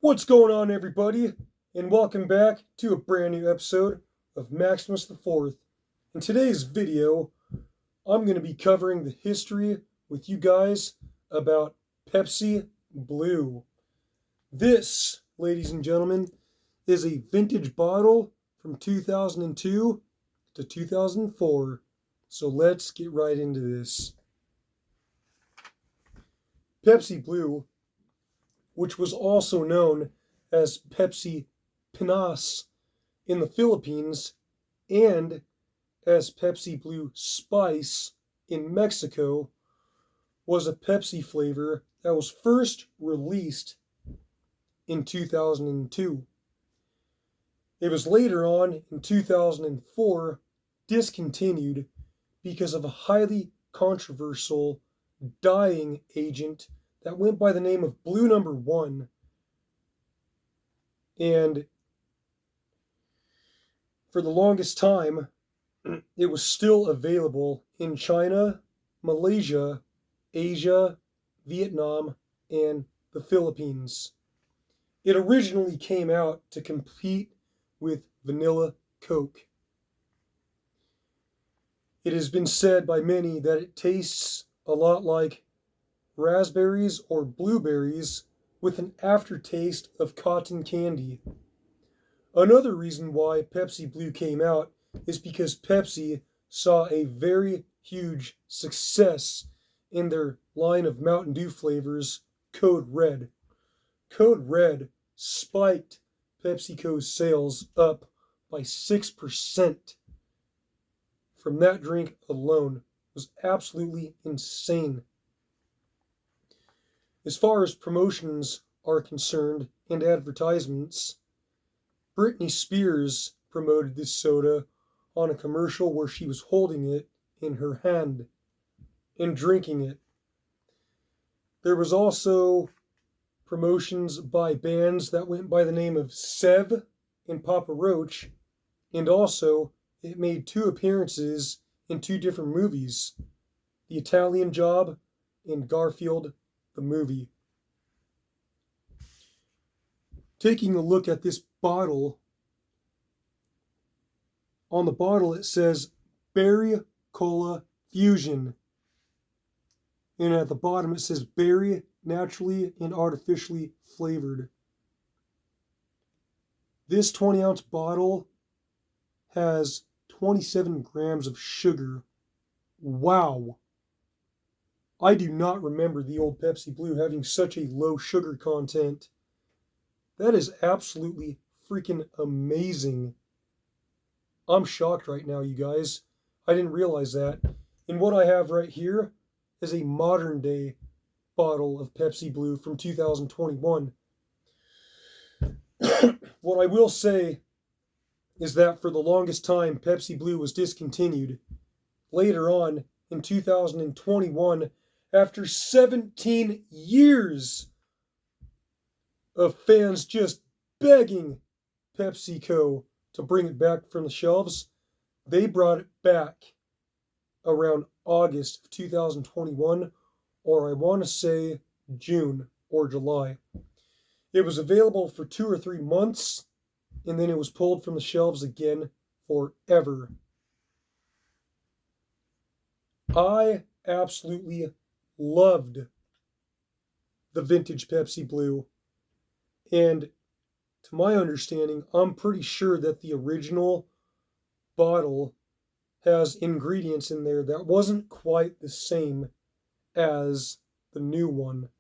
What's going on, everybody? And welcome back to a brand new episode of Maximus the Fourth. In today's video, I'm going to be covering the history with you guys about Pepsi Blue. This, ladies and gentlemen, is a vintage bottle from 2002 to 2004. So let's get right into this. Pepsi Blue, which was also known as Pepsi Pinas in the Philippines and as Pepsi Blue Spice in Mexico, was a Pepsi flavor that was first released in 2002. It was later on in 2004 discontinued because of a highly controversial dyeing agent that went by the name of Blue Number One. And for the longest time, it was still available in China, Malaysia, Asia, Vietnam, and the Philippines. It originally came out to compete with vanilla Coke. It has been said by many that it tastes a lot like raspberries or blueberries with an aftertaste of cotton candy. Another reason why Pepsi Blue came out is because Pepsi saw a very huge success in their line of Mountain Dew flavors, Code Red. Code Red spiked PepsiCo's sales up by 6% from that drink alone. It was absolutely insane. As far as promotions are concerned and advertisements, Britney Spears promoted this soda on a commercial where she was holding it in her hand and drinking it. There was also promotions by bands that went by the name of Sev and Papa Roach, and also it made two appearances in two different movies, The Italian Job and Garfield the Movie. Taking a look at this bottle, on the bottle it says Berry Cola Fusion. And at the bottom it says berry, naturally and artificially flavored. This 20-ounce bottle has 27 grams of sugar. Wow. I do not remember the old Pepsi Blue having such a low sugar content. That is absolutely freaking amazing. I'm shocked right now, you guys. I didn't realize that. And what I have right here is a modern day bottle of Pepsi Blue from 2021. What I will say is that for the longest time, Pepsi Blue was discontinued. Later on, in 2021, after 17 years of fans just begging PepsiCo to bring it back from the shelves, they brought it back around August of 2021, or I want to say June or July. It was available for 2 or 3 months, and then it was pulled from the shelves again forever. I absolutely loved the vintage Pepsi Blue, and to my understanding, I'm pretty sure that the original bottle has ingredients in there that wasn't quite the same as the new one.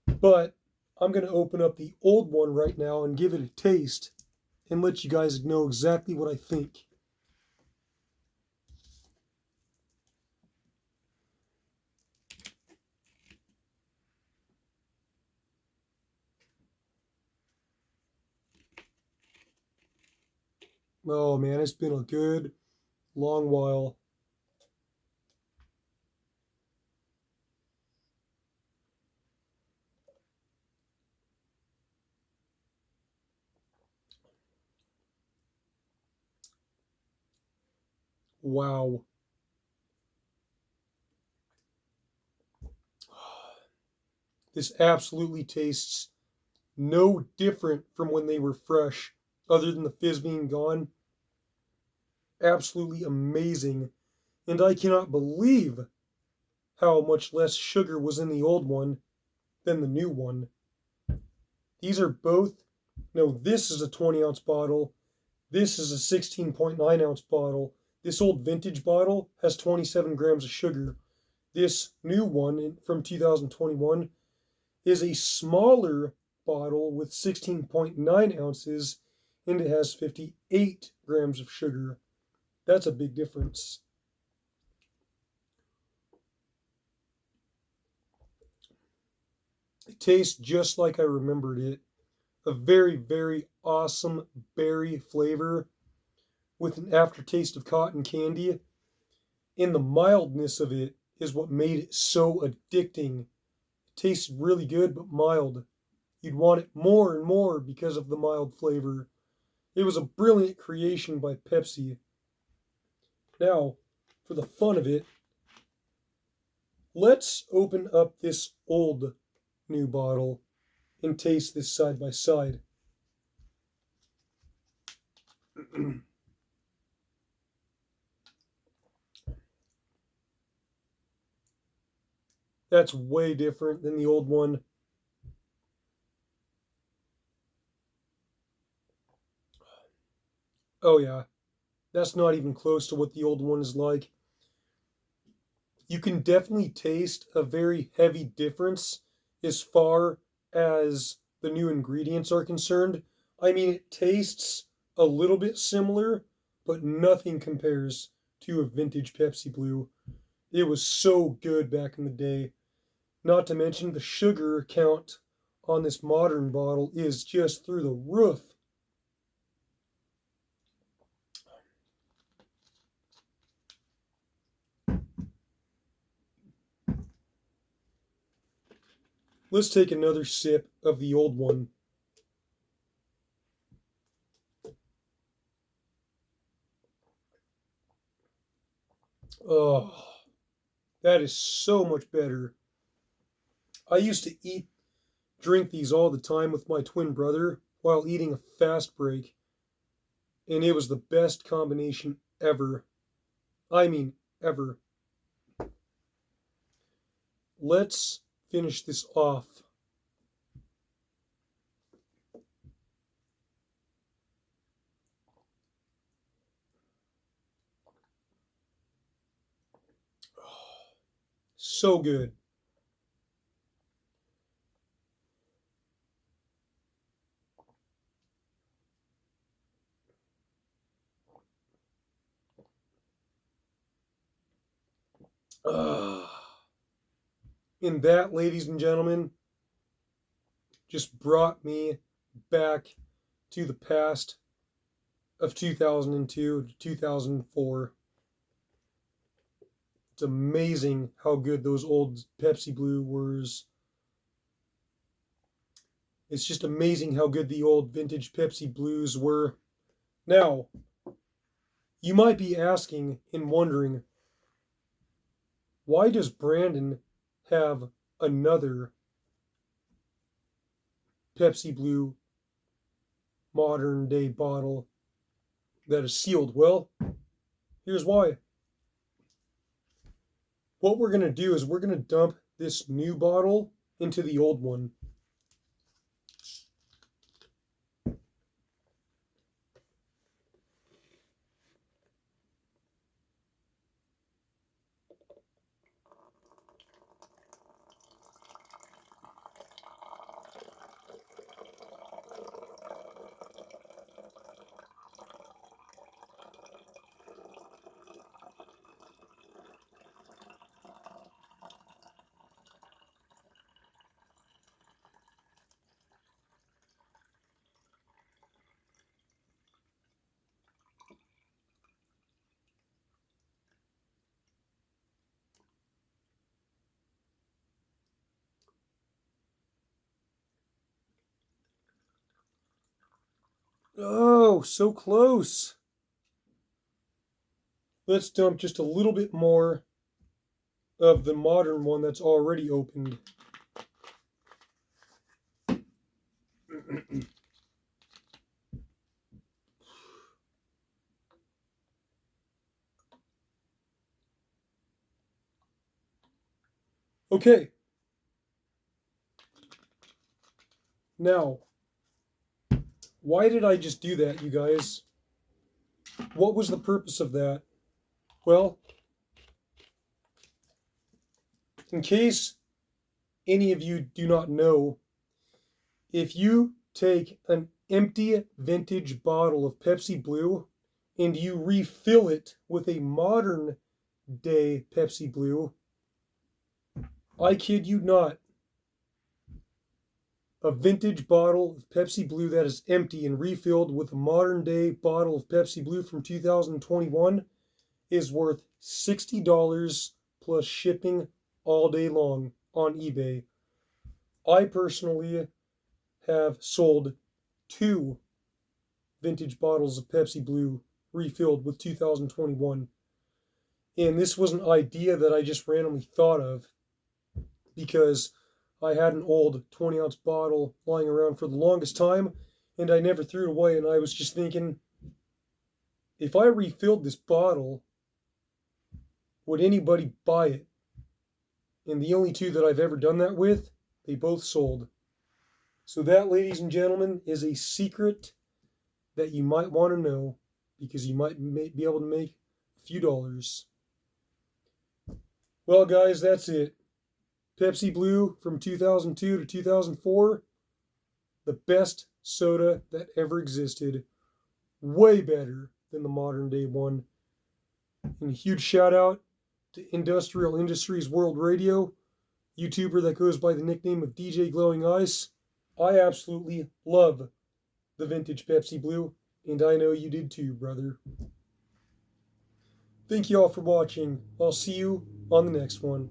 But I'm going to open up the old one right now and give it a taste and let you guys know exactly what I think. Oh man, it's been a good long while. Wow. This absolutely tastes no different from when they were fresh, other than the fizz being gone. Absolutely amazing. And I cannot believe how much less sugar was in the old one than the new one. These are both, no, this is a 20-ounce bottle. This is a 16.9-ounce bottle. This old vintage bottle has 27 grams of sugar. This new one from 2021 is a smaller bottle with 16.9 ounces, and it has 58 grams of sugar. That's a big difference. It tastes just like I remembered it. A very, very awesome berry flavor with an aftertaste of cotton candy. And the mildness of it is what made it so addicting. It tastes really good, but mild. You'd want it more and more because of the mild flavor. It was a brilliant creation by Pepsi. Now, for the fun of it, let's open up this old new bottle and taste this side by side. That's way different than the old one. Oh, yeah. That's not even close to what the old one is like. You can definitely taste a very heavy difference as far as the new ingredients are concerned. I mean, it tastes a little bit similar, but nothing compares to a vintage Pepsi Blue. It was so good back in the day. Not to mention the sugar count on this modern bottle is just through the roof. Let's take another sip of the old one. Oh, that is so much better. I used to drink these all the time with my twin brother while eating a fast break, and it was the best combination ever. I mean, ever. Let's finish this off. So good. And that, ladies and gentlemen, just brought me back to the past of 2002 to 2004. It's amazing how good those old Pepsi Blue were. It's just amazing how good the old vintage Pepsi Blues were. Now, you might be asking and wondering, why does Brandon have another Pepsi Blue modern day bottle that is sealed? Well, here's why. What we're going to do is we're going to dump this new bottle into the old one. Oh, so close. Let's dump just a little bit more of the modern one that's already opened. Okay. Now, why did I just do that, you guys? What was the purpose of that? Well, in case any of you do not know, if you take an empty vintage bottle of Pepsi Blue and you refill it with a modern day Pepsi Blue, I kid you not, a vintage bottle of Pepsi Blue that is empty and refilled with a modern day bottle of Pepsi Blue from 2021 is worth $60 plus shipping all day long on eBay. I personally have sold 2 vintage bottles of Pepsi Blue refilled with 2021. And this was an idea that I just randomly thought of because I had an old 20-ounce bottle lying around for the longest time and I never threw it away. And I was just thinking, if I refilled this bottle, would anybody buy it? And the only 2 that I've ever done that with, they both sold. So that, ladies and gentlemen, is a secret that you might want to know because you might be able to make a few dollars. Well, guys, that's it. Pepsi Blue from 2002 to 2004, the best soda that ever existed. Way better than the modern day one. And a huge shout out to Industrial Industries World Radio, YouTuber that goes by the nickname of DJ Glowing Ice. I absolutely love the vintage Pepsi Blue, and I know you did too, brother. Thank you all for watching. I'll see you on the next one.